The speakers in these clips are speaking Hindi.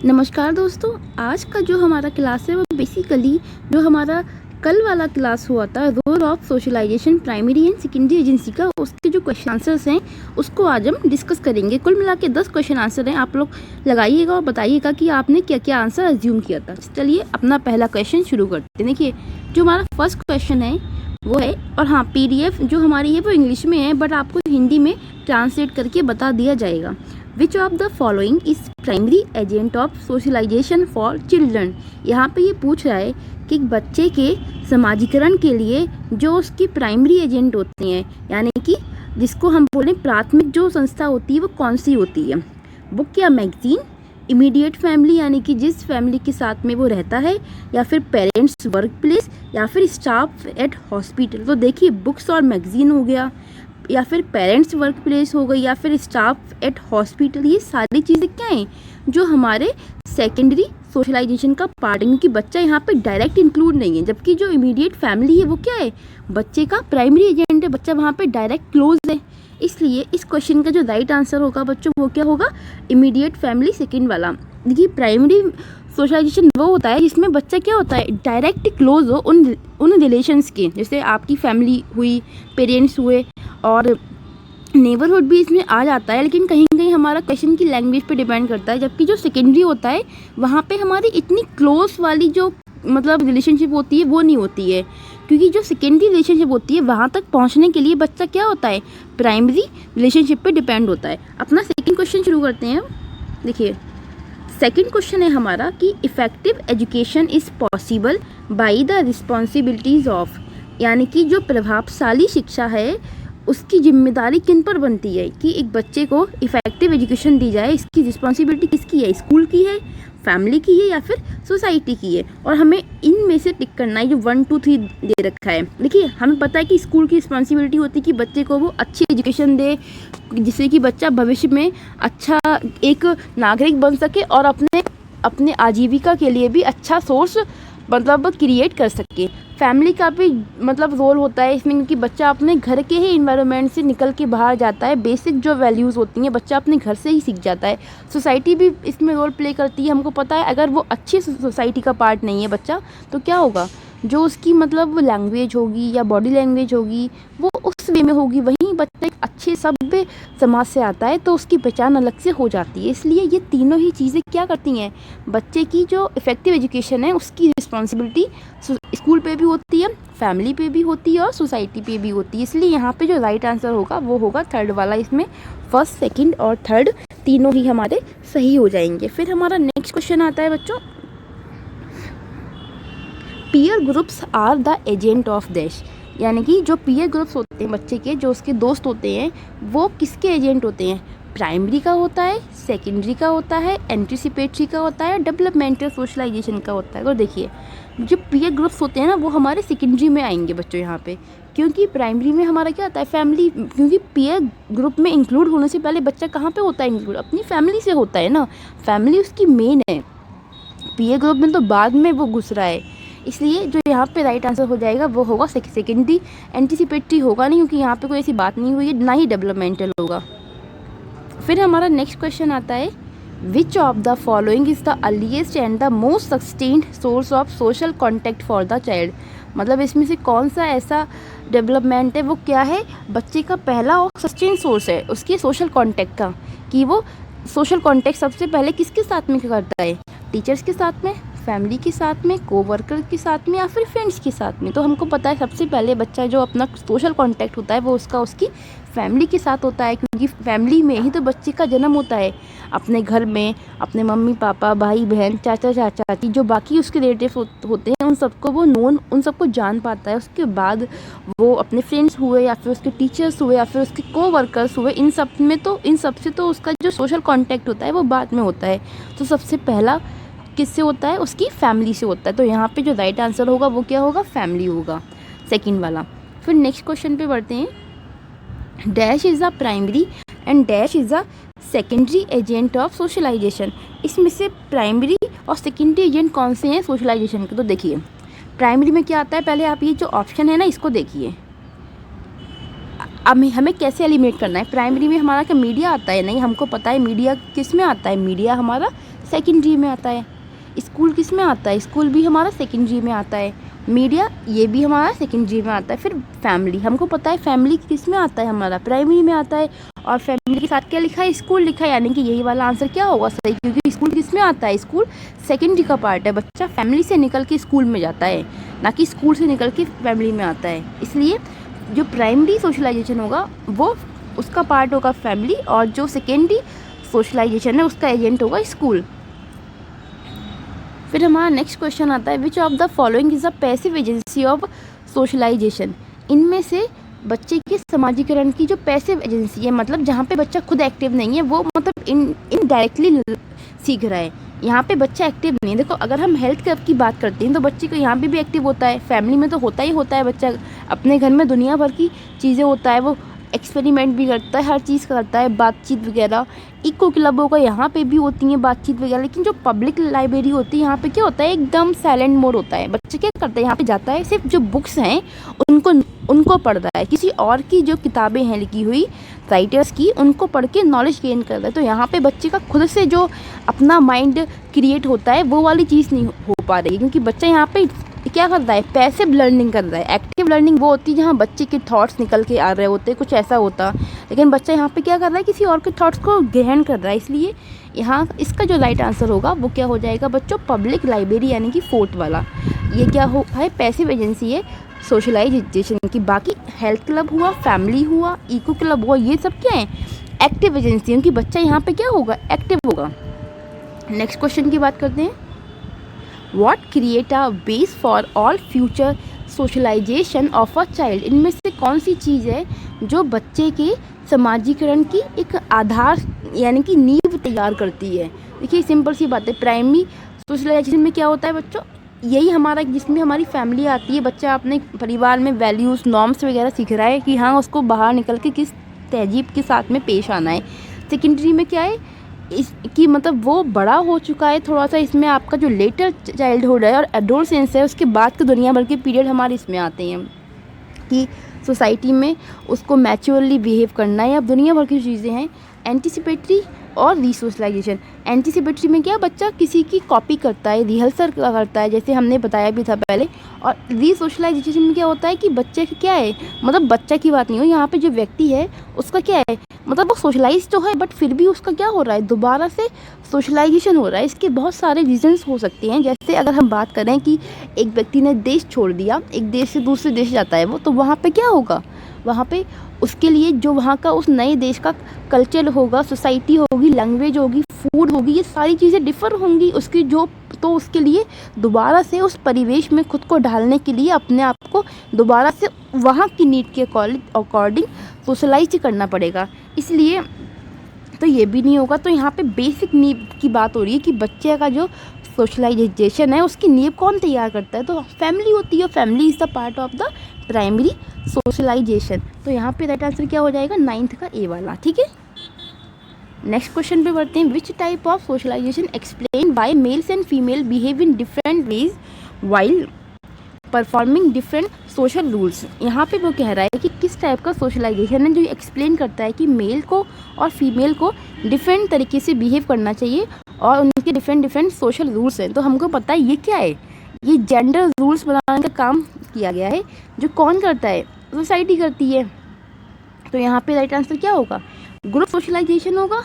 नमस्कार दोस्तों, आज का जो हमारा क्लास है वो बेसिकली जो हमारा कल वाला क्लास हुआ था role of socialization primary and secondary agency का, उसके जो क्वेश्चन आंसर्स हैं उसको आज हम डिस्कस करेंगे। कुल मिला के 10 क्वेश्चन आंसर हैं। आप लोग लगाइएगा और बताइएगा कि आपने क्या क्या आंसर अज्यूम किया था। चलिए अपना पहला क्वेश्चन शुरू करते हैं। देखिए जो हमारा फर्स्ट क्वेश्चन है वो है, और हाँ PDF जो हमारी है वो इंग्लिश में है बट आपको हिंदी में ट्रांसलेट करके बता दिया जाएगा। Which of the following is primary agent of socialization for children. यहाँ पे ये पूछ रहा है कि बच्चे के समाजीकरण के लिए जो उसकी प्राइमरी एजेंट होती हैं, यानी कि जिसको हम बोलें प्राथमिक जो संस्था होती है वो कौन सी होती है, बुक या मैगजीन, इमीडिएट फैमिली यानी कि जिस फैमिली के साथ में वो रहता है, या फिर पेरेंट्स वर्क प्लेस, या फिर स्टाफ एट हॉस्पिटल। तो देखिए बुक्स और मैगजीन हो गया, या फिर पेरेंट्स वर्क प्लेस हो गई, या फिर स्टाफ एट हॉस्पिटल, ये सारी चीज़ें क्या हैं जो हमारे सेकेंडरी सोशलाइजेशन का पार्ट है, क्योंकि बच्चा यहाँ पे डायरेक्ट इंक्लूड नहीं है। जबकि जो इमीडिएट फैमिली है वो क्या है, बच्चे का प्राइमरी एजेंट है, बच्चा वहाँ पे डायरेक्ट क्लोज है। इसलिए इस क्वेश्चन का जो राइट आंसर होगा बच्चों वो क्या होगा, इमीडिएट फैमिली सेकेंड वाला। देखिए प्राइमरी सोशलाइजेशन वो होता है जिसमें बच्चा क्या होता है, डायरेक्ट क्लोज हो उन रिलेशंस के, जैसे आपकी फैमिली हुई, पेरेंट्स हुए, और नेबरहुड भी इसमें आ जाता है। लेकिन कहीं कहीं हमारा क्वेश्चन की लैंग्वेज पे डिपेंड करता है। जबकि जो सेकेंडरी होता है वहाँ पे हमारी इतनी क्लोज वाली जो मतलब रिलेशनशिप होती है वो नहीं होती है, क्योंकि जो सेकेंडरी रिलेशनशिप होती है वहाँ तक पहुँचने के लिए बच्चा क्या होता है, प्राइमरी रिलेशनशिप पे डिपेंड होता है। अपना सेकेंड क्वेश्चन शुरू करते हैं। देखिए सेकेंड क्वेश्चन है हमारा कि effective education is possible by the responsibilities of, यानी कि जो प्रभावशाली शिक्षा है उसकी जिम्मेदारी किन पर बनती है कि एक बच्चे को इफ़ेक्टिव एजुकेशन दी जाए। इसकी रिस्पॉन्सिबिलिटी किसकी है, स्कूल की है, फैमिली की है, या फिर सोसाइटी की है। और हमें इनमें से टिक करना है जो 1 2 3 दे रखा है। देखिए हमें पता है कि स्कूल की रिस्पॉन्सिबिलिटी होती है कि बच्चे को वो अच्छी एजुकेशन दे, जिससे कि बच्चा भविष्य में अच्छा एक नागरिक बन सके और अपने आजीविका के लिए भी अच्छा सोर्स मतलब क्रिएट कर सके। फैमिली का भी मतलब रोल होता है इसमें, क्योंकि बच्चा अपने घर के ही इन्वायरमेंट से निकल के बाहर जाता है। बेसिक जो वैल्यूज़ होती हैं बच्चा अपने घर से ही सीख जाता है। सोसाइटी भी इसमें रोल प्ले करती है। हमको पता है अगर वो अच्छी सोसाइटी का पार्ट नहीं है बच्चा, तो क्या होगा, जो उसकी मतलब लैंग्वेज होगी या बॉडी लैंग्वेज होगी वो उस वे में होगी। वहीं बच्चा एक अच्छे सभ्य समाज से आता है तो उसकी पहचान अलग से हो जाती है। इसलिए ये तीनों ही चीज़ें क्या करती हैं, बच्चे की जो इफ़ेक्टिव एजुकेशन है उसकी रिस्पॉन्सिबिलिटी स्कूल पे भी होती है, फैमिली पे भी होती है और सोसाइटी पे भी होती है। इसलिए यहाँ पे जो राइट आंसर होगा वो होगा थर्ड वाला। इसमें फर्स्ट, सेकंड और थर्ड तीनों ही हमारे सही हो जाएंगे। फिर हमारा नेक्स्ट क्वेश्चन आता है बच्चों, peer groups are the agent of देश, यानी कि जो पीयर ग्रुप्स होते हैं बच्चे के, जो उसके दोस्त होते हैं, वो किसके एजेंट होते हैं, प्राइमरी का होता है, सेकेंडरी का होता है, एंटीसिपेटरी का होता है, डेवलपमेंटल सोशलाइजेशन का होता है। और देखिए जो पीयर ग्रुप्स होते हैं ना वो हमारे सेकेंडरी में आएंगे बच्चों यहाँ पे, क्योंकि प्राइमरी में हमारा क्या होता है, फैमिली। क्योंकि पीयर ग्रुप में इंक्लूड होने से पहले बच्चा कहाँ पे होता है इंक्लूड, अपनी फैमिली से होता है ना, फैमिली उसकी मेन है। पीयर ग्रुप में तो बाद में वो घुस रहा है। इसलिए जो यहाँ पे राइट आंसर हो जाएगा वो होगा सेकेंडरी। एंटीसिपेटरी होगा नहीं, क्योंकि यहाँ पे कोई ऐसी बात नहीं हुई है, ना ही डेवलपमेंटल होगा। फिर हमारा नेक्स्ट क्वेश्चन आता है, which of the following is the earliest and the most sustained source of social contact for the child, मतलब इसमें से कौन सा ऐसा डेवलपमेंट है वो क्या है, बच्चे का पहला और सस्टेन सोर्स है उसके सोशल कॉन्टैक्ट का, कि वो सोशल कॉन्टैक्ट सबसे पहले किसके साथ में करता है, टीचर्स के साथ में, फैमिली के साथ में, कोवर्कर के साथ में, या फिर फ्रेंड्स के साथ में। तो हमको पता है सबसे पहले बच्चा जो अपना सोशल कांटेक्ट होता है वो उसकी फैमिली के साथ होता है, क्योंकि फैमिली में ही तो बच्चे का जन्म होता है। अपने घर में अपने मम्मी पापा, भाई बहन, चाचा चाची, जो बाकी उसके रिलेटिव होते हैं उन सबको जान पाता है। उसके बाद वो अपने फ्रेंड्स हुए, या फिर उसके टीचर्स हुए, या फिर उसके कोवर्कर्स हुए, इन सब से तो उसका जो सोशल कॉन्टैक्ट होता है वो बाद में होता है। तो सबसे पहला किससे होता है, उसकी फैमिली से होता है। तो यहाँ पे जो राइट आंसर होगा वो क्या होगा, फैमिली होगा, सेकंड वाला। फिर नेक्स्ट क्वेश्चन पे बढ़ते हैं, dash is a primary and dash is a secondary agent of socialization. इसमें से प्राइमरी और सेकेंडरी एजेंट कौन से हैं सोशलाइजेशन के, तो देखिए प्राइमरी में क्या आता है, पहले आप ये जो ऑप्शन है ना इसको देखिए। अब हमें कैसे एलिमिनेट करना है, प्राइमरी में हमारा क्या मीडिया आता है, नहीं, हमको पता है मीडिया किस में आता है, मीडिया हमारा सेकेंडरी में आता है। स्कूल किस में आता है? स्कूल भी हमारा सेकेंडरी में आता है। मीडिया ये भी हमारा सेकेंडरी में आता है। फिर फैमिली, हमको पता है फैमिली किस में आता है? हमारा प्राइमरी में आता है। और फैमिली के साथ क्या लिखा है? स्कूल लिखा है, यानी कि यही वाला आंसर क्या होगा? सही, क्योंकि स्कूल किस में आता है? स्कूल सेकेंडरी का पार्ट है। बच्चा फैमिली से निकल के स्कूल में जाता है, ना कि स्कूल से निकल के फैमिली में आता है। इसलिए जो प्राइमरी सोशलाइजेशन होगा वो उसका पार्ट होगा फैमिली, और जो सेकेंडरी सोशलाइजेशन है उसका एजेंट होगा स्कूल। फिर हमारा नेक्स्ट क्वेश्चन आता है, which of the following is a passive agency of socialization. इनमें से बच्चे के समाजीकरण की जो पैसिव एजेंसी है, मतलब जहाँ पे बच्चा खुद एक्टिव नहीं है, वो मतलब इनडायरेक्टली सीख रहा है। यहाँ पे बच्चा एक्टिव नहीं है। देखो, अगर हम हेल्थ केयर की बात करते हैं तो बच्चे को यहाँ पे भी एक्टिव होता है। फैमिली में तो होता ही होता है, बच्चा अपने घर में दुनिया भर की चीज़ें होता है, वो एक्सपेरिमेंट भी करता है, हर चीज़ करता है, बातचीत वगैरह। इको क्लबों का यहाँ पे भी होती हैं बातचीत वगैरह। लेकिन जो पब्लिक लाइब्रेरी होती है यहाँ पे क्या होता है? एकदम साइलेंट मोड होता है। बच्चे क्या करता है? यहाँ पे जाता है, सिर्फ जो बुक्स हैं उनको पढ़ रहा है। किसी और की जो किताबें हैं लिखी हुई राइटर्स की, उनको पढ़ के नॉलेज गेन कर रहा है। तो यहाँ पे बच्चे का खुद से जो अपना माइंड क्रिएट होता है वो वाली चीज़ नहीं हो पा रही है, क्योंकि बच्चा यहाँ पे क्या कर रहा है? पैसिव लर्निंग कर रहा है। एक्टिव लर्निंग वो होती है जहाँ बच्चे के थॉट्स निकल के आ रहे होते हैं, कुछ ऐसा होता। लेकिन बच्चा यहाँ पे क्या कर रहा है? किसी और के थॉट्स को ग्रहण कर रहा है। इसलिए यहाँ इसका जो राइट आंसर होगा वो क्या हो जाएगा बच्चों? पब्लिक लाइब्रेरी, यानी कि फोर्थ वाला। ये क्या है? पैसिव एजेंसी है सोशलाइजेशन की। बाकी हेल्थ क्लब हुआ, फैमिली हुआ, इको क्लब हुआ, ये सब क्या है? एक्टिव एजेंसी, क्योंकि बच्चा यहाँ पे क्या होगा? एक्टिव होगा। नेक्स्ट क्वेश्चन की बात करते हैं, What create a base for all future socialization of a child? इनमें से कौन सी चीज़ है जो बच्चे के समाजीकरण की एक आधार यानी कि नींव तैयार करती है? देखिए, सिंपल सी बात है। प्राइमरी सोशलाइजेशन में क्या होता है बच्चों? यही हमारा, जिसमें हमारी फैमिली आती है। बच्चा अपने परिवार में वैल्यूज़, नॉर्म्स वगैरह सीख रहा है कि हाँ, उसको बाहर निकल के किस तहजीब के साथ में पेश आना है। सेकेंडरी में क्या है? इसकी मतलब वो बड़ा हो चुका है थोड़ा सा। इसमें आपका जो लेटर चाइल्डहुड है और एडोलसेंस है, उसके बाद के दुनिया भर के पीरियड हमारे इसमें आते हैं कि सोसाइटी में उसको मैच्योरली बिहेव करना है। अब दुनिया भर की चीज़ें हैं। एंटिसिपेटरी और रीसोशलाइजेशन। एंटिसिपेटरी में क्या? बच्चा किसी की कॉपी करता है, रिहर्सल करता है, जैसे हमने बताया भी था पहले। और रीसोशलाइजेशन में क्या होता है कि बच्चे की क्या है, मतलब बच्चा की बात नहीं हो यहाँ पे, जो व्यक्ति है उसका क्या है, मतलब वो सोशलाइज तो है बट फिर भी उसका क्या हो रहा है? दोबारा से सोशलाइजेशन हो रहा है। इसके बहुत सारे रीजंस हो सकते हैं। जैसे अगर हम बात करें कि एक व्यक्ति ने देश छोड़ दिया, एक देश से दूसरे देश जाता है वो, तो वहाँ पे क्या होगा? वहाँ पे उसके लिए जो वहाँ का उस नए देश का कल्चर होगा, सोसाइटी होगी, लैंग्वेज होगी, फूड होगी, ये सारी चीज़ें डिफ़र होंगी उसकी जो। तो उसके लिए दोबारा से उस परिवेश में खुद को ढालने के लिए अपने आप को दोबारा से वहाँ की नीड के अकॉर्डिंग सोशलाइज करना पड़ेगा। इसलिए तो ये भी नहीं होगा। तो यहाँ पे बेसिक नीड की बात हो रही है कि बच्चे का जो सोशलाइजेशन है उसकी नींव कौन तैयार करता है? तो फैमिली होती है। Family is the part of the primary socialization. तो यहाँ पे राइट आंसर क्या हो जाएगा? 9th का ए वाला। ठीक है, नेक्स्ट क्वेश्चन पे बढ़ते हैं। Which type of socialization explain by males and female behave in different ways while performing different social rules. यहाँ पे वो कह रहा है कि किस टाइप का सोशलाइजेशन है जो एक्सप्लेन करता है कि मेल को और फीमेल को डिफरेंट तरीके से बिहेव करना चाहिए और उनके डिफरेंट सोशल रूल्स हैं। तो हमको पता है ये क्या है? ये जेंडर रूल्स बनाने का काम किया गया है। जो कौन करता है? सोसाइटी करती है। तो यहाँ पे राइट आंसर क्या होगा? ग्रुप सोशलाइजेशन होगा,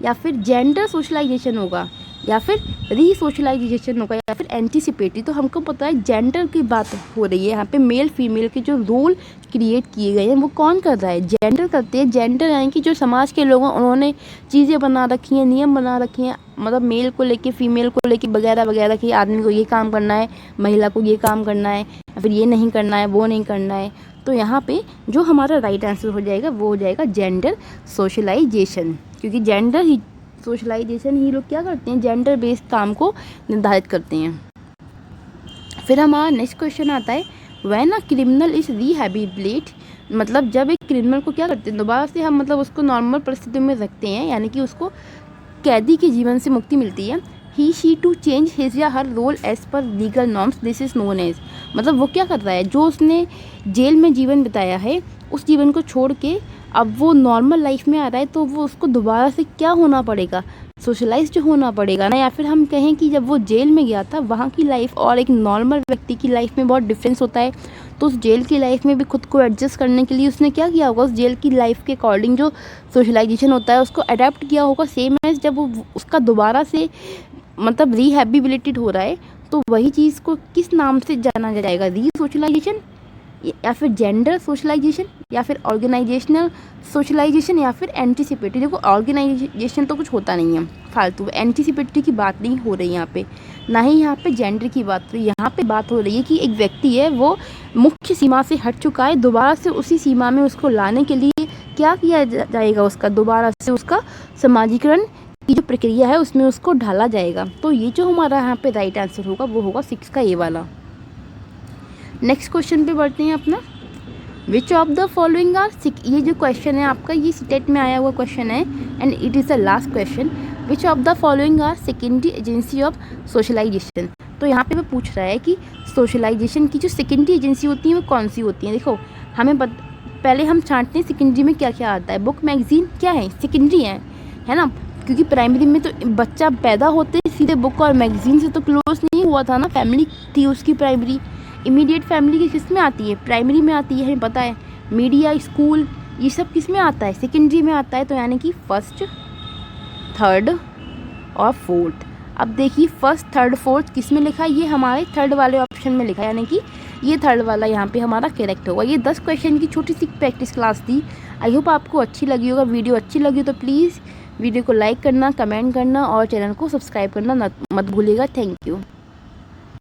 या फिर जेंडर सोशलाइजेशन होगा, या फिर रीसोशलाइजेशन होगा, या फिर एंटिसिपेटरी। तो हमको पता है जेंडर की बात हो रही है यहाँ पे। मेल फीमेल के जो रोल क्रिएट किए गए हैं वो कौन कर रहा है? जेंडर करते हैं। जेंडर यानी कि जो समाज के लोग हैं उन्होंने चीज़ें बना रखी हैं, नियम बना रखी हैं, मतलब मेल को लेके फीमेल को लेके वगैरह वगैरह कि आदमी को ये काम करना है, महिला को ये काम करना है, या फिर ये नहीं करना है, वो नहीं करना है। तो यहाँ पे जो हमारा राइट आंसर हो जाएगा वो हो जाएगा जेंडर सोशलाइजेशन, क्योंकि जेंडर ही सोशलाइजेशन ही लोग क्या करते हैं? जेंडर बेस्ड काम को निर्धारित करते हैं। फिर हमारा नेक्स्ट क्वेश्चन आता है, when a criminal is rehabilitate, मतलब जब एक क्रिमिनल को क्या करते हैं? दोबारा से हम मतलब उसको नॉर्मल परिस्थितियों में रखते हैं, यानी कि उसको कैदी के जीवन से मुक्ति मिलती है। He she to change his या her role as per legal norms, this is known as, मतलब वो क्या कर रहा है? जो उसने जेल में जीवन बिताया है उस जीवन को छोड़ के अब वो नॉर्मल लाइफ में आ रहा है, तो वो उसको दोबारा से क्या होना पड़ेगा? सोशलाइज होना पड़ेगा ना। या फिर हम कहें कि जब वो जेल में गया था वहाँ की लाइफ और एक नॉर्मल व्यक्ति की लाइफ में बहुत डिफरेंस होता है, तो उस जेल की लाइफ में भी खुद को एडजस्ट करने के लिए उसने क्या किया होगा, उस जेल की लाइफ के अकॉर्डिंग जो सोशलाइजेशन होता है उसको अडेप्ट किया होगा। सेम एज जब वो उसका दोबारा से मतलब रिहैबिलिटेट हो रहा है, तो वही चीज़ को किस नाम से जाना जाएगा, री सोशलाइजेशन या फिर जेंडर सोशलाइजेशन या फिर ऑर्गेनाइजेशनल सोशलाइजेशन या फिर एंटीसिपेटरी। देखो ऑर्गेनाइजेशन तो कुछ होता नहीं है फालतू, एंटीसिपेटरी की बात नहीं हो रही यहाँ पे, ना ही यहाँ पे जेंडर की बात हो रही है। यहाँ पे बात हो रही है कि एक व्यक्ति है वो मुख्य सीमा से हट चुका है, दोबारा से उसी सीमा में उसको लाने के लिए क्या किया जाएगा, उसका दोबारा से उसका समाजीकरण की जो प्रक्रिया है उसमें उसको ढाला जाएगा। तो ये जो हमारा यहाँ पे राइट आंसर होगा वो होगा 6 का ए वाला। नेक्स्ट क्वेश्चन पे बढ़ते हैं अपना। Which of the following are, ये जो क्वेश्चन है आपका ये सीटेट में आया हुआ क्वेश्चन है and it is the last question. Which of the following are secondary agency of socialization. तो यहाँ पे वो पूछ रहा है कि सोशलाइजेशन की जो सेकेंडरी एजेंसी होती है वो कौन सी होती है। देखो हमें पहले हम छांटते हैं सेकेंडरी में क्या क्या आता है। बुक मैगजीन क्या है, सेकेंडरी है ना, क्योंकि प्राइमरी में तो बच्चा पैदा होते सीधे बुक और मैगजीन से तो क्लोज नहीं हुआ था ना, फैमिली थी उसकी प्राइमरी। इमीडिएट फैमिली की किस में आती है, प्राइमरी में आती है, हमें पता है। मीडिया, स्कूल, ये सब किस में आता है, सेकेंडरी में आता है। तो यानी कि फर्स्ट, थर्ड और फोर्थ। अब देखिए फर्स्ट, थर्ड, फोर्थ किस में लिखा है, ये हमारे थर्ड वाले ऑप्शन में लिखा है, यानी कि ये थर्ड वाला यहाँ पे हमारा करेक्ट होगा। ये 10 क्वेश्चन की छोटी सी प्रैक्टिस क्लास थी। आई होप आपको अच्छी लगी होगा। वीडियो अच्छी लगी तो प्लीज़ वीडियो को लाइक करना, कमेंट करना और चैनल को सब्सक्राइब करना मत भूलिएगा। Thank you.